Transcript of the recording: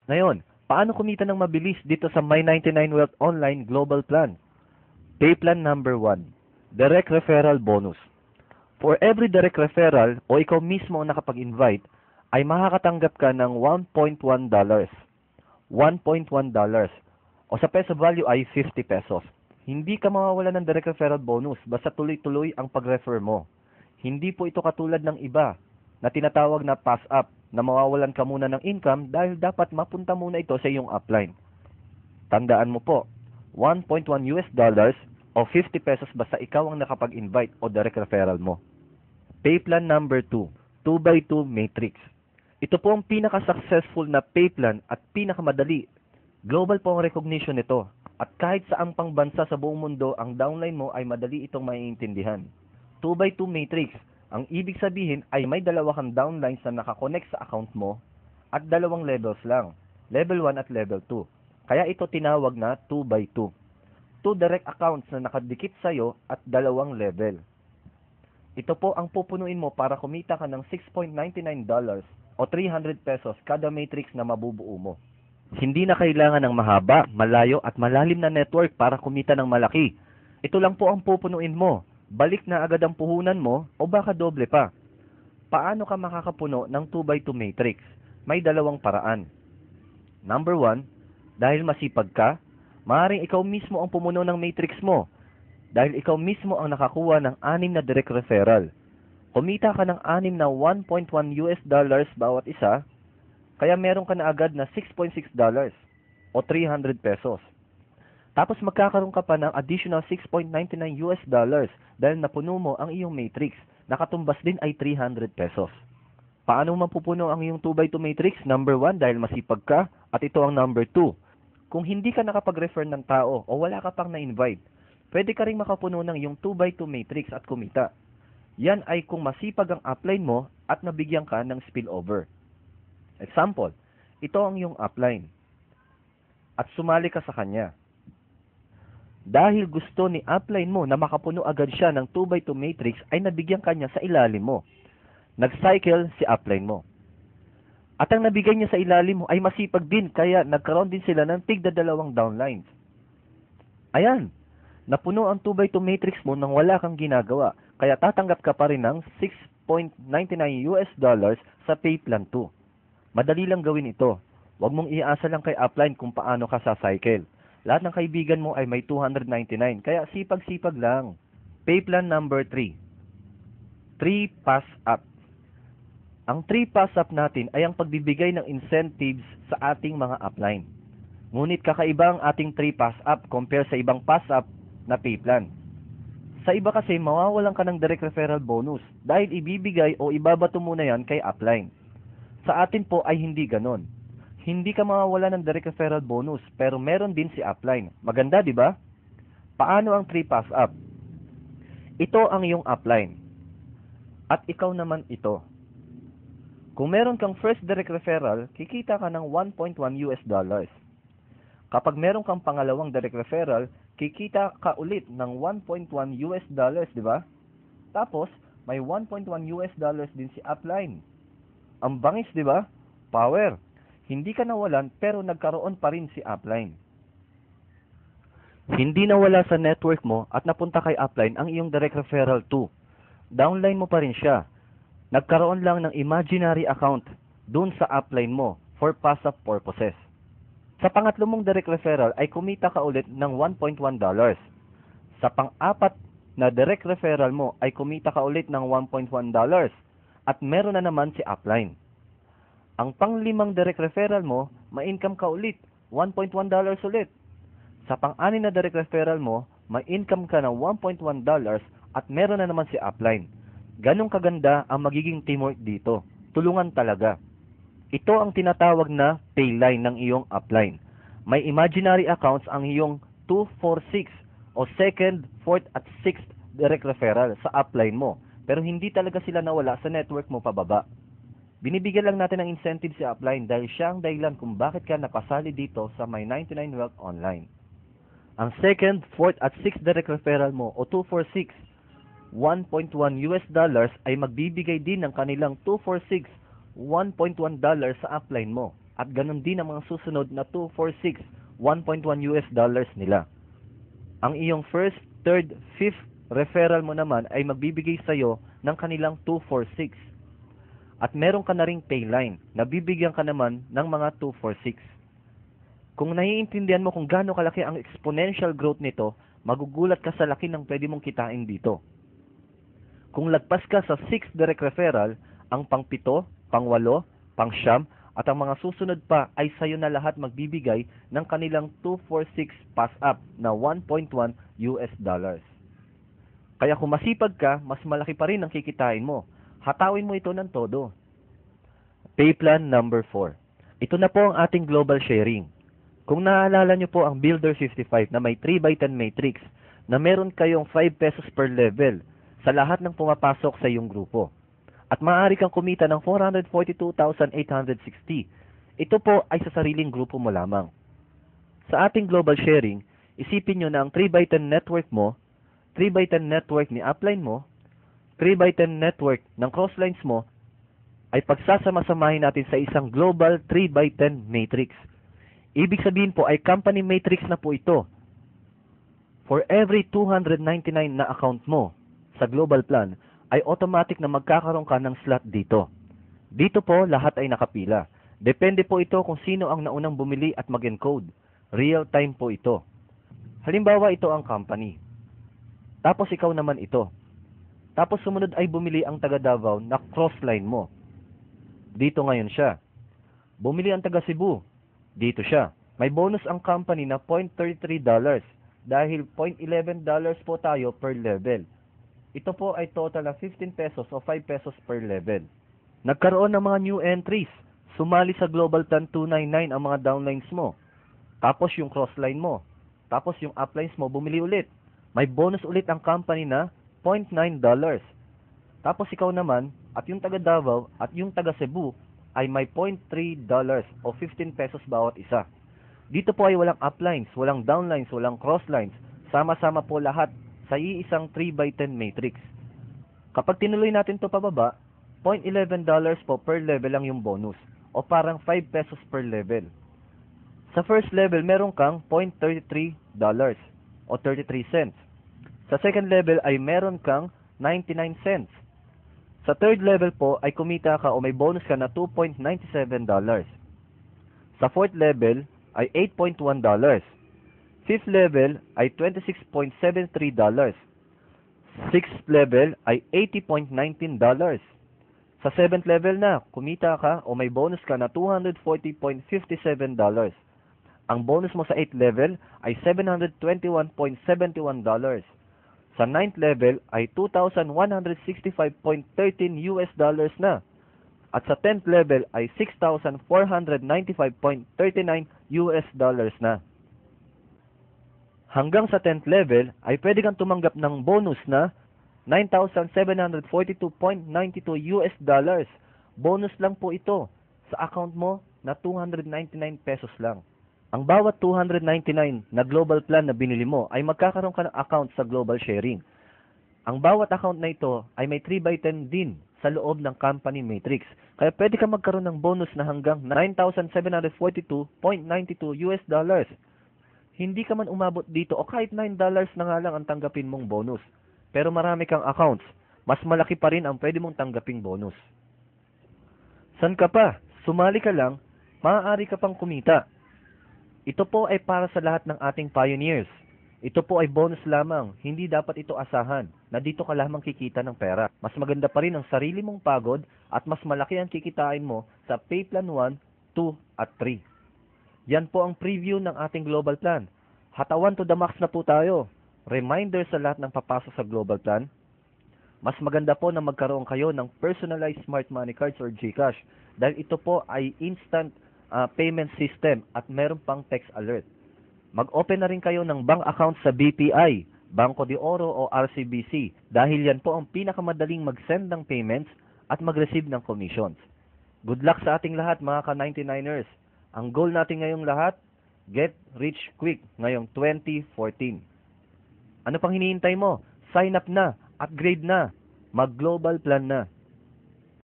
Ngayon, paano kumita ng mabilis dito sa My99 Wealth Online Global Plan? Pay plan number 1, direct referral bonus. For every direct referral o ikaw mismo ang nakapag-invite, ay makakatanggap ka ng $1.1. $1.1 o sa peso value ay 50 pesos. Hindi ka mawawala ng direct referral bonus basta tuloy-tuloy ang pag-refer mo. Hindi po ito katulad ng iba na tinatawag na pass up na mawawalan ka muna ng income dahil dapat mapunta muna ito sa iyong upline. Tandaan mo po, $1.1 o 50 pesos basta ikaw ang nakapag-invite o direct referral mo. Pay plan number 2, 2x2 matrix. Ito po ang pinaka-successful na pay plan at pinakamadali. Global po ang recognition nito. At kahit saang pang bansa sa buong mundo, ang downline mo ay madali itong maiintindihan. 2x2 matrix. Ang ibig sabihin ay may dalawa kang downlines na nakakonect sa account mo at dalawang levels lang. Level 1 at level 2. Kaya ito tinawag na 2x2. 2 direct accounts na nakadikit sa'yo at dalawang level. Ito po ang pupunuin mo para kumita ka ng $6.99 o 300 pesos kada matrix na mabubuo mo. Hindi na kailangan ng mahaba, malayo at malalim na network para kumita ng malaki. Ito lang po ang pupunuin mo. Balik na agad ang puhunan mo o baka doble pa. Paano ka makakapuno ng 2x2 matrix? May dalawang paraan. Number 1, dahil masipag ka, maaaring ikaw mismo ang pumuno ng matrix mo. Dahil ikaw mismo ang nakakuha ng 6 na direct referral. Kumita ka ng 6 na $1.1 bawat isa, kaya meron ka na agad na $6.6 o 300 pesos. Tapos magkakaroon ka pa ng additional $6.99 dahil napuno mo ang iyong matrix. Nakatumbas din ay 300 pesos. Paano mapupuno ang iyong 2x2 matrix? Number 1, dahil masipag ka, at ito ang number 2. Kung hindi ka nakapag-refer ng tao o wala ka pang na-invite, pwede ka rin makapuno ng iyong 2x2 matrix at kumita. Yan ay kung masipag ang upline mo at nabigyan ka ng spillover. Example, ito ang iyong upline at sumali ka sa kanya. Dahil gusto ni upline mo na makapuno agad siya ng 2x2 matrix ay nabigyan kanya sa ilalim mo. Nag-cycle si upline mo. At ang nabigay niya sa ilalim mo ay masipag din kaya nagkaroon din sila ng tigda dalawang downlines. Ayan, napuno ang 2x2 matrix mo nang wala kang ginagawa. Kaya tatanggap ka pa rin ng $6.99 sa pay plan 2. Madali lang gawin ito. Huwag mong iasa lang kay upline kung paano ka sa cycle. Lahat ng kaibigan mo ay may $299, kaya sipag-sipag lang. Pay plan number 3, 3 pass up. Ang 3 pass up natin ay ang pagbibigay ng incentives sa ating mga upline. Ngunit kakaiba ang ating 3 pass up compare sa ibang pass up na pay plan. Sa iba kasi mawawalan ka ng direct referral bonus dahil ibibigay o ibabato muna yan kay upline. Sa atin po ay hindi ganon. Hindi ka mawawala ng direct referral bonus pero meron din si upline. Maganda, di ba? Paano ang 3 pass up? Ito ang iyong upline. At ikaw naman ito. Kung meron kang first direct referral, kikita ka ng $1.1. Kapag meron kang pangalawang direct referral, kikita ka ulit ng $1.1, di ba? Tapos, may $1.1 din si upline. Ang bangis, di ba? Power. Hindi ka nawalan pero nagkaroon pa rin si upline. Hindi nawala sa network mo at napunta kay upline ang iyong direct referral 2. Downline mo pa rin siya. Nagkaroon lang ng imaginary account dun sa upline mo for pass-up purposes. Sa pangatlo mong direct referral ay kumita ka ulit ng $1.1. Sa pang-apat na direct referral mo ay kumita ka ulit ng $1.1 at meron na naman si upline. Ang pang-limang direct referral mo, ma-income ka ulit, $1.1 ulit. Sa pang-anim na direct referral mo, ma-income ka ng $1.1 at meron na naman si upline. Ganong kaganda ang magiging teamwork dito. Tulungan talaga. Ito ang tinatawag na pay line ng iyong upline. May imaginary accounts ang iyong 2, 4, 6 o second, fourth at sixth direct referral sa upline mo. Pero hindi talaga sila nawala sa network mo pababa. Binibigyan lang natin ng incentive si upline dahil siya ang dahilan kung bakit ka napasali dito sa My99 Wealth Online. Ang second, fourth at sixth direct referral mo o 246, $1.1 ay magbibigay din ng kanilang 246, $1.1 sa upline mo. at ganun din ang mga susunod na 246, 1.1 US dollars nila. Ang iyong first, third, fifth referral mo naman ay magbibigay sa'yo ng kanilang 246. At meron ka na ring payline na bibigyan ka naman ng mga 246. Kung naiintindihan mo kung gaano kalaki ang exponential growth nito, magugulat ka sa laki ng pwede mong kitain dito. Kung lagpas ka sa 6th direct referral, ang pang-7, pang-8, pang-9, at ang mga susunod pa ay sayo na lahat magbibigay ng kanilang 246 pass up na 1.1 US dollars. Kaya kung masipag ka, mas malaki pa rin ang kikitain mo. Hatawin mo ito ng todo. Pay plan number 4. Ito na po ang ating global sharing. Kung naaalala nyo po ang Builder 55 na may 3x10 matrix na meron kayong 5 pesos per level sa lahat ng pumapasok sa iyong grupo. At maaari kang kumita ng 442,860. Ito po ay sa sariling grupo mo lamang. Sa ating global sharing, isipin nyo na ang 3x10 network mo, 3x10 network ni upline mo, 3x10 network ng crosslines mo, ay pagsasama-samahin natin sa isang global 3x10 matrix. Ibig sabihin po ay company matrix na po ito. For every 299 na account mo sa global plan, ay automatic na magkakaroon ka ng slot dito. Dito po, lahat ay nakapila. Depende po ito kung sino ang naunang bumili at mag-encode. Real time po ito. Halimbawa, ito ang company. Tapos ikaw naman ito. Tapos sumunod ay bumili ang taga Davao na crossline mo. Dito ngayon siya. Bumili ang taga Cebu. Dito siya. May bonus ang company na $0.33 dahil $0.11 po tayo per level. Ito po ay total na 15 pesos o 5 pesos per level. Nagkaroon ng mga new entries. Sumali sa Global Plan 299 ang mga downlines mo. Tapos yung crossline mo. Tapos yung uplines mo bumili ulit. May bonus ulit ang company na $0.9. Tapos ikaw naman at yung taga Davao at yung taga Cebu ay may $0.3 o 15 pesos bawat isa. Dito po ay walang uplines, walang downlines, walang crosslines. Sama-sama po lahat sa iisang 3x10 matrix. Kapag tinuloy natin to pababa, $0.11 po per level lang yung bonus o parang 5 pesos per level. Sa first level, meron kang $0.33 o 33 cents. Sa second level ay meron kang 99 cents. Sa third level po ay kumita ka o may bonus ka na $2.97. Sa fourth level ay $8.1. Fifth level ay $26.73. Sixth level ay $80.19. Sa seventh level na, kumita ka o may bonus ka na $240.57. Ang bonus mo sa 8th level ay $721.71. Sa 9th level ay $2,165.13 US dollars na. At sa 10th level ay $6,495.39 US dollars na. Hanggang sa 10th level ay pwede kang tumanggap ng bonus na $9,742.92 US dollars. Bonus lang po ito sa account mo na 299 pesos lang. Ang bawat 299 na global plan na binili mo ay magkakaroon ka ng account sa global sharing. Ang bawat account na ito ay may 3x10 din sa loob ng company matrix. Kaya pwede ka magkaroon ng bonus na hanggang $9,742.92 US dollars. Hindi ka man umabot dito o kahit $9 na nga lang ang tanggapin mong bonus. Pero marami kang accounts, mas malaki pa rin ang pwede mong tanggaping bonus. San ka pa? Sumali ka lang, maaari ka pang kumita. Ito po ay para sa lahat ng ating pioneers. Ito po ay bonus lamang, hindi dapat ito asahan na dito ka lamang kikita ng pera. Mas maganda pa rin ang sarili mong pagod at mas malaki ang kikitain mo sa Pay Plan 1, 2, at 3. Yan po ang preview ng ating global plan. Hatawan to the max na po tayo. Reminder sa lahat ng papasok sa global plan. Mas maganda po na magkaroon kayo ng personalized smart money cards or GCash dahil ito po ay instant payment system at meron pang text alert. Mag-open na rin kayo ng bank account sa BPI, Banco de Oro o RCBC dahil yan po ang pinakamadaling mag-send ng payments at mag-receive ng commissions. Good luck sa ating lahat mga ka-99ers. Ang goal natin ngayong lahat, get rich quick ngayong 2014. Ano pang hinihintay mo? Sign up na, upgrade na, mag-global plan na.